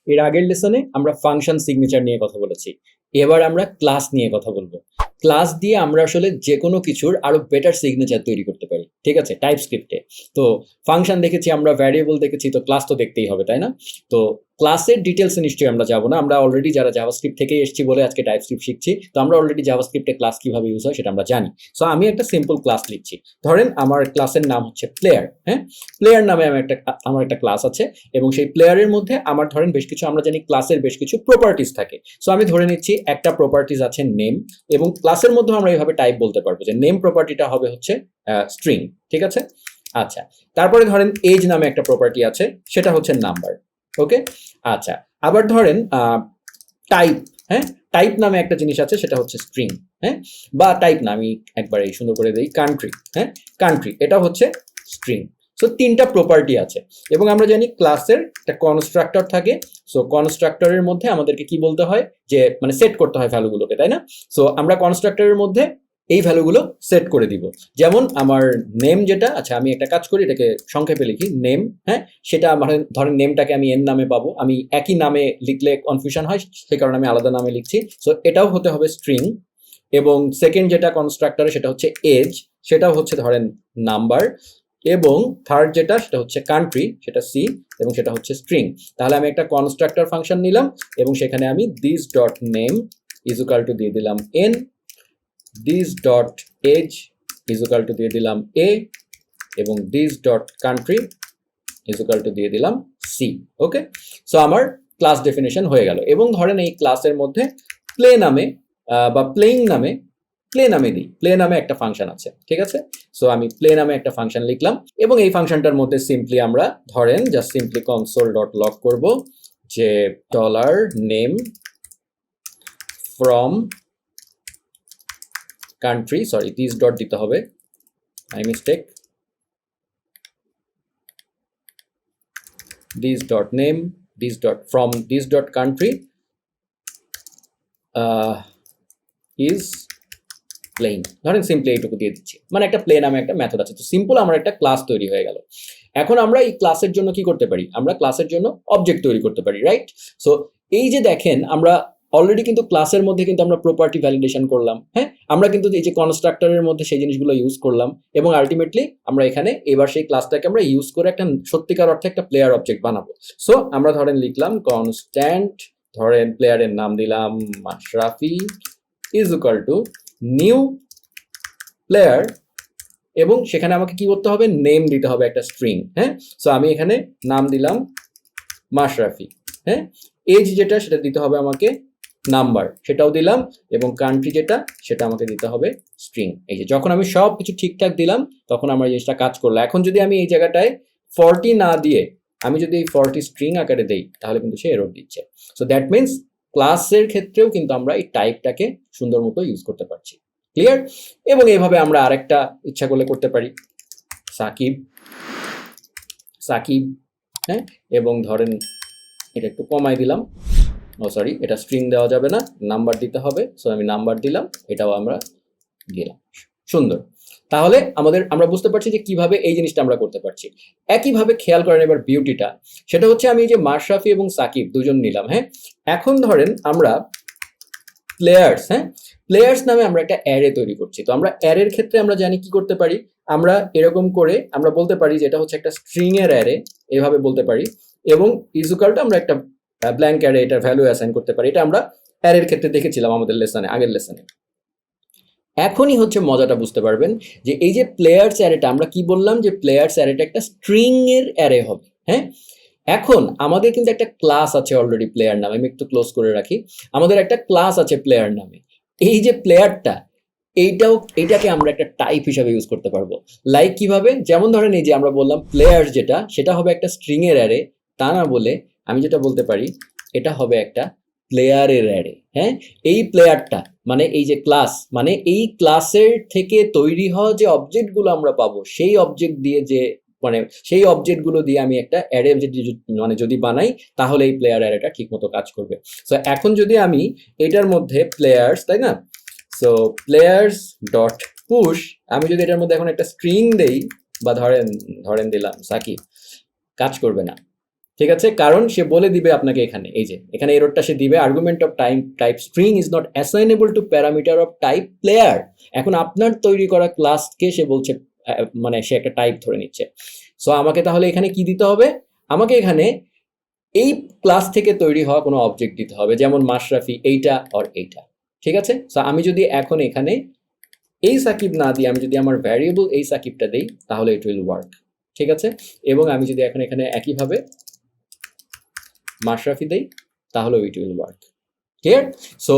এর আগের লেসনে আমরা ফাংশন সিগনেচার নিয়ে কথা বলেছি, এবার আমরা ক্লাস নিয়ে কথা বলবো। ক্লাস দিয়ে আমরা আসলে যে কোনো কিছুর আরো বেটার সিগনেচার তৈরি করতে পারি, ঠিক আছে, টাইপস্ক্রিপ্টে। তো ফাংশন দেখেছি আমরা, ভ্যারিয়েবল দেখেছি, তো ক্লাস তো দেখতেই হবে, তাই না? তো ক্লাসের ডিটেলসে নিশ্চয়ই আমরা যাবো না, আমরা অলরেডি যারা জাভাস্ক্রিপ্ট থেকে এসেছি বলে আজকে টাইপস্ক্রিপ্ট শিখছি, তো আমরা অলরেডি জাভাস্ক্রিপ্টে ক্লাস কিভাবে ইউজ হয় সেটা আমরা জানি। সো আমি একটা সিম্পল ক্লাস লিখছি, ধরেন আমার ক্লাসের নাম হচ্ছে প্লেয়ার। হ্যাঁ, প্লেয়ার নামে আমার একটা ক্লাস আছে, এবং সেই প্লেয়ারের মধ্যে আমার ধরেন বেশ কিছু, আমরা জানি ক্লাসের বেশ কিছু প্রপার্টিজ থাকে। সো আমি ধরে নিচ্ছি একটা প্রপার্টিজ আছে নেম, এবং ক্লাসের মধ্যে আমরা এইভাবে টাইপ বলতে পারবো যে নেম প্রপার্টিটা হবে হচ্ছে স্ট্রিং, ঠিক আছে। আচ্ছা, তারপরে ধরেন এজ নামে একটা প্রপার্টি আছে, সেটা হচ্ছে নাম্বার। ওকে, আচ্ছা, আবার ধরেন টাইপ, হ্যাঁ, টাইপ নামে একটা জিনিস আছে, সেটা হচ্ছে স্ট্রিং। হ্যাঁ, বা টাইপ না, আমি একবার এই সুন্দর করে দিই কান্ট্রি। হ্যাঁ, কান্ট্রি, এটা হচ্ছে স্ট্রিং। সো তিনটা প্রপার্টি আছে, এবং আমরা জানি ক্লাসের একটা কনস্ট্রাক্টর থাকে। সো কনস্ট্রাক্টরের মধ্যে আমাদেরকে কি বলতে হয়, যে মানে সেট করতে হয় ভ্যালুগুলোকে, তাই না? সো আমরা কনস্ট্রাক্টরের মধ্যে এই ভ্যালুগুলো সেট করে দিব। যেমন আমার নেম যেটা, আচ্ছা আমি একটা কাজ করি, এটাকে সংক্ষেপে লিখি নেম। হ্যাঁ, সেটা আমার ধরেন নেমটাকে আমি এন নামে পাবো, আমি একই নামে লিখলে কনফিউশন হয়, সেই কারণে আমি আলাদা নামে লিখছি। সো এটাও হতে হবে স্ট্রিং। এবং সেকেন্ড যেটা কনস্ট্রাক্টরে, সেটা হচ্ছে এজ, সেটাও হচ্ছে ধরেন নাম্বার। এবং থার্ড যেটা, সেটা হচ্ছে কান্ট্রি, সেটা সি, এবং সেটা হচ্ছে স্ট্রিং। তাহলে আমি একটা কনস্ট্রাক্টর ফাংশন নিলাম, এবং সেখানে আমি this dot name is equal to দিয়ে দিলাম N, this dot age is equal to দিয়ে দিলাম এ, এবং this dot country is equal to দিয়ে দিলাম সি। ওকে, সো আমার ক্লাস ডেফিনেশন হয়ে গেল। এবং ধরেন এই ক্লাসের মধ্যে প্লে নামে বা প্লেইং নামে, প্লে নামে দিই, প্লে নামে একটা ফাংশন আছে, ঠিক আছে। সো আমি প্লে নামে একটা ফাংশন লিখলাম, এবং এই ফাংশনটার মধ্যে সিম্পলি আমরা ধরেন just simply console dot log করব যে dollar name from country, sorry this dot দিতে হবে, my mistake, this dot name, this dot from, this dot country is playing. ধরেন সিম্পলি এইটুকু দিয়ে দিচ্ছি, মানে একটা প্লে নামে একটা মেথড আছে। তো সিম্পল আমার একটা ক্লাস তৈরি হয়ে গেল। এখন আমরা এই ক্লাসের জন্য কি করতে পারি, আমরা ক্লাসের জন্য অবজেক্ট তৈরি করতে পারি, রাইট? সো এই যে দেখেন, আমরা অলরেডি কিন্তু ক্লাসের মধ্যে কিন্তু আমরা প্রপার্টি ভ্যালিডেশন করলাম। হ্যাঁ, আমরা কিন্তু এই যে কনস্ট্রাক্টরের মধ্যে সেই জিনিসগুলো ইউজ করলাম, এবং আলটিমেটলি আমরা এখানে এবার সেই ক্লাসটাকে আমরা ইউজ করে একটা সত্যিকার অর্থে একটা প্লেয়ার অবজেক্ট বানাবো। সো আমরা ধরেন লিখলাম কনস্ট্যান্ট, ধরেন প্লেয়ারের নাম দিলাম Mashrafe is equal two new player, এবং সেখানে আমাকে কি করতে হবে, নেম দিতে হবে একটা স্ট্রিং। হ্যাঁ, সো আমি এখানে নাম দিলাম মাশরাফি। হ্যাঁ, এজ যেটা, সেটা দিতে হবে আমাকে নাম্বার, সেটাও দিলাম, এবং কান্ট্রি যেটা, সেটা আমাকে দিতে হবে স্ট্রিং। এই যে যখন আমি সব কিছু ঠিকঠাক দিলাম, তখন আমার জিনিসটা কাজ করলো। এখন যদি আমি এই জায়গাটায় 40 না দিয়ে আমি যদি এই 40 স্ট্রিং আকারে দেই, তাহলে কিন্তু সে এরর দিচ্ছে। সো দ্যাট মিনস ক্লাসের ক্ষেত্রেও কিন্তু আমরা এই টাইপটাকে সুন্দর মতো ইউজ করতে পারছি। ক্লিয়ার? এবং এইভাবে আমরা আরেকটা ইচ্ছা করলে করতে পারি, সাকিব, সাকিব। হ্যাঁ, এবং ধরেন এটা একটু কমাই দিলাম, ও সরি, এটা স্ট্রিং দেওয়া যাবে না, নাম্বার দিতে হবে। সো আমি নাম্বার দিলাম, এটাও আমরা দিলাম। সুন্দর। তাহলে আমরা বুঝতে পারছি যে কিভাবে এই জিনিসটা আমরা করতে পারছি। একইভাবে খেয়াল করেন এবার বিউটিটা, সেটা হচ্ছে আমি যে মাশরাফি এবং সাকিব দুজন নিলাম। হ্যাঁ, এখন ধরেন আমরা প্লেয়ার্স, হ্যাঁ, প্লেয়ার্স নামে আমরা একটা অ্যারে তৈরি করছি। তো আমরা অ্যারের ক্ষেত্রে আমরা জানি কি করতে পারি, আমরা এরকম করে আমরা বলতে পারি যে এটা হচ্ছে একটা স্ট্রিং এর অ্যারে, এভাবে বলতে পারি। এবং ইজুকালটা আমরা একটা ব্ল্যাঙ্ক অ্যারে, এটার ভ্যালু অ্যাসাইন করতে পারি। এটা আমরা অ্যারের ক্ষেত্রে দেখেছিলাম আমাদের লেসনে, আগের লেসনে। এখনই হচ্ছে মজাটা বুঝতে পারবেন যে এই যে প্লেয়ার্স অ্যারেটা, আমরা কি বললাম যে প্লেয়ার্স অ্যারেটা একটা স্ট্রিং এর অ্যারে হবে। হ্যাঁ, এখন আমাদের কিন্তু একটা ক্লাস আছে অলরেডি প্লেয়ার নামে, আমি একটু ক্লোজ করে রাখি, আমাদের একটা ক্লাস আছে প্লেয়ার নামে। এই যে প্লেয়ারটা, এইটাকে আমরা একটা টাইপ হিসাবে ইউজ করতে পারবো। লাইক কিভাবে, যেমন ধরেন এই যে আমরা বললাম প্লেয়ার যেটা, সেটা হবে একটা স্ট্রিং এর অ্যারে, তা না বলে আমি যেটা বলতে পারি, এটা হবে একটা প্লেয়ারের অ্যারে। হ্যাঁ, এই প্লেয়ারটা মানে এই যে ক্লাস, মানে এই ক্লাসের থেকে তৈরি হওয়া যে অবজেক্টগুলো আমরা পাবো, সেই অবজেক্ট দিয়ে যে মানে সেই অবজেক্টগুলো দিয়ে আমি একটা অ্যারে মানে যদি বানাই, তাহলে এই প্লেয়ার অ্যারেটা ঠিক মতো কাজ করবে। সো এখন যদি আমি এটার মধ্যে প্লেয়ার্স, তাই না, সো প্লেয়ার্স ডট পুশ, আমি যদি এটার মধ্যে এখন একটা স্ট্রিং দেই, বা ধরেন দিলাম সাকিব, কাজ করবে না। ঠিক আছে, কারণ সে বলে দিবে আপনাকে এখানে, এই যে এখানে এররটা সে দিবে, argument of type string is not assignable to parameter of type player. এখন আপনার তৈরি করা ক্লাসকে সে বলছে মানে সে একটা টাইপ ধরে নিচ্ছে। সো আমাকে তাহলে এখানে কি দিতে হবে, আমাকে এখানে এই ক্লাস থেকে তৈরি হওয়া কোনো অবজেক্ট দিতে হবে, যেমন মাশরাফি এইটা আর এইটা। ঠিক আছে, সো আমি যদি এখন এখানে এই সাকিব না দিয়ে আমি যদি আমার ভ্যারিয়েবল এই সাকিবটা দেই তাহলে ইট উইল ওয়ার্ক। ঠিক আছে, এবং আমি যদি এখন এখানে একইভাবে মাশরাফি দেই তাহলে it will work. Clear? So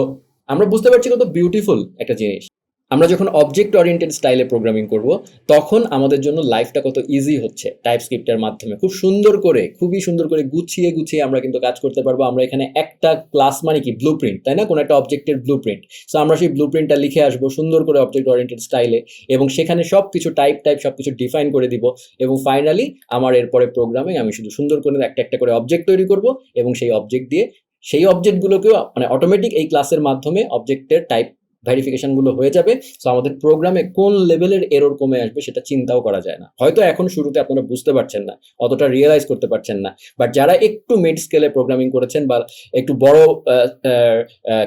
আমরা বুঝতে পারছি কত বিউটিফুল একটা জিনিস। আমরা যখন অবজেক্ট ওরিয়েন্টেড স্টাইলে প্রোগ্রামিং করব তখন আমাদের জন্য লাইফটা কত ইজি হচ্ছে টাইপস্ক্রিপ্টের মাধ্যমে। খুব সুন্দর করে, খুবই সুন্দর করে গুছিয়ে গুছিয়ে আমরা কিন্তু কাজ করতে পারবো। আমরা এখানে একটা ক্লাস মানে কি ব্লুপ্রিন্ট, তাই না, কোনো একটা অবজেক্টের ব্লুপ্রিন্ট। সো আমরা সেই ব্লুপ্রিন্টটা লিখে আসবো সুন্দর করে অবজেক্ট ওরিয়েন্টেড স্টাইলে, এবং সেখানে সব কিছু টাইপ সব কিছু ডিফাইন করে দিব, এবং ফাইনালি আমার এরপরে প্রোগ্রামে আমি শুধু সুন্দর করে একটা একটা করে অবজেক্ট তৈরি করব, এবং সেই অবজেক্ট দিয়ে সেই অবজেক্টগুলোকেও মানে অটোমেটিক এই ক্লাসের মাধ্যমে অবজেক্টের টাইপ ভেরিফিকেশনগুলো হয়ে যাবে। সো আমাদের প্রোগ্রামে কোন লেভেলের এরর কমে আসবে সেটা চিন্তাও করা যায় না। হয়তো এখন শুরুতে আপনারা বুঝতে পারছেন না, অতটা রিয়েলাইজ করতে পারছেন না, বাট যারা একটু মিড স্কেলে প্রোগ্রামিং করেছেন বা একটু বড়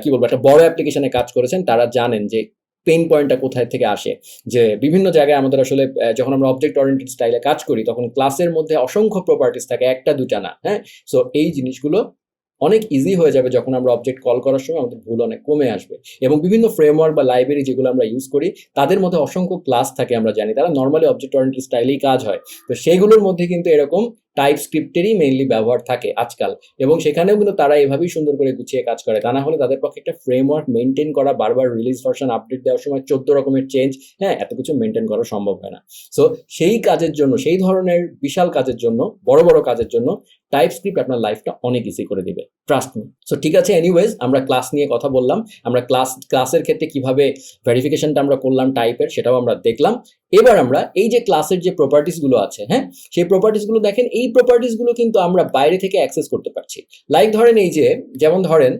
কি বলবো একটা বড় অ্যাপ্লিকেশনে কাজ করেছেন, তারা জানেন যে পেইন পয়েন্টটা কোথায় থেকে আসে। যে বিভিন্ন জায়গায় আমাদের আসলে যখন আমরা অবজেক্ট ওরিয়েন্টেড স্টাইলে কাজ করি তখন ক্লাসের মধ্যে অসংখ্য প্রপার্টিস থাকে, একটা দুটা না। হ্যাঁ, সো এই জিনিসগুলো অনেক ইজি হয়ে যাবে যখন আমরা অবজেক্ট কল করার সময়, আমাদের ভুল অনেক কমে আসবে। এবং বিভিন্ন ফ্রেমওয়ার্ক বা লাইব্রেরি যেগুলো আমরা ইউজ করি তাদের মধ্যে অসংখ্য ক্লাস থাকে, আমরা জানি তারা নর্মালি অবজেক্ট ওরিয়েন্টেড স্টাইলেই কাজ হয়। তো সেইগুলোর মধ্যে কিন্তু এরকম টাইপস্ক্রিপ্টেরই মেইনলি ব্যবহার থাকে আজকাল, এবং সেখানেও কিন্তু তারা এভাবেই সুন্দর করে গুছিয়ে কাজ করে। তা না হলে তাদের পক্ষে একটা ফ্রেমওয়ার্ক মেনটেন করা, বারবার রিলিজ ভার্সন আপডেট দেওয়ার সময় 14 রকমের চেঞ্জ, হ্যাঁ, এত কিছু মেনটেন করা সম্ভব হয় না। সো সেই কাজের জন্য, সেই ধরনের বিশাল কাজের জন্য, বড় বড় কাজের জন্য টাইপস্ক্রিপ্ট আপনার লাইফটা অনেক ইজি করে দিবে, ট্রাস্ট মি। সো ঠিক আছে, এনিওয়েজ আমরা ক্লাস নিয়ে কথা বললাম, আমরা ক্লাসের ক্ষেত্রে কিভাবে ভেরিফিকেশনটা আমরা করলাম টাইপের সেটাও আমরা দেখলাম। এবার আমরা এই যে ক্লাসের যে প্রপার্টিস গুলো আছে, হ্যাঁ, সেই প্রপার্টিস গুলো দেখেন, এই প্রপার্টিস গুলো কিন্তু আমরা বাইরে থেকে অ্যাক্সেস করতে পারছি। লাইক ধরেন এই যে, যেমন ধরেন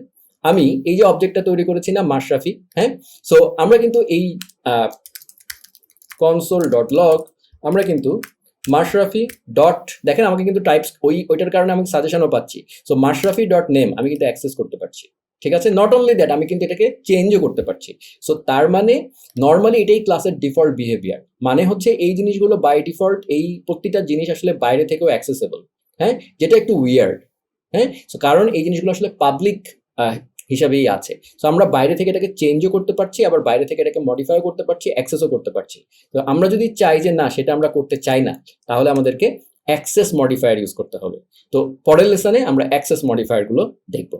আমি এই যে অবজেক্টটা তৈরি করেছি না মাশরাফি, হ্যাঁ, সো আমরা কিন্তু এই console.log আমরা কিন্তু মাশরাফি ডট, দেখেন আমাকে কিন্তু টাইপস ওইটার কারণে আমি সাজেশনও পাচ্ছি। সো মাশরাফি ডট নেম আমি কিন্তু অ্যাক্সেস করতে পারছি। ঠিক আছে, নট অনলি দ্যাট, আমি কিন্তু এটাকে চেঞ্জও করতে পারছি। সো তার মানে নর্মালি এটাই ক্লাসের ডিফল্ট বিহেভিয়ার, মানে হচ্ছে এই জিনিসগুলো বাই ডিফল্ট এই প্রত্যেকটা জিনিস আসলে বাইরে থেকেও অ্যাক্সেসেবল। হ্যাঁ, যেটা একটু উইয়ার্ড। হ্যাঁ, সো কারণ এই জিনিসগুলো আসলে পাবলিক হিসাবেই আছে। সো আমরা বাইরে থেকে এটাকে চেঞ্জও করতে পারছি, আবার বাইরে থেকে এটাকে মডিফাইও করতে পারছি, অ্যাক্সেসও করতে পারছি। তো আমরা যদি চাই যে না সেটা আমরা করতে চাই না, তাহলে আমাদেরকে অ্যাক্সেস মডিফায়ার ইউজ করতে হবে। তো পরের লেসনে আমরা অ্যাক্সেস মডিফায়ারগুলো দেখবো।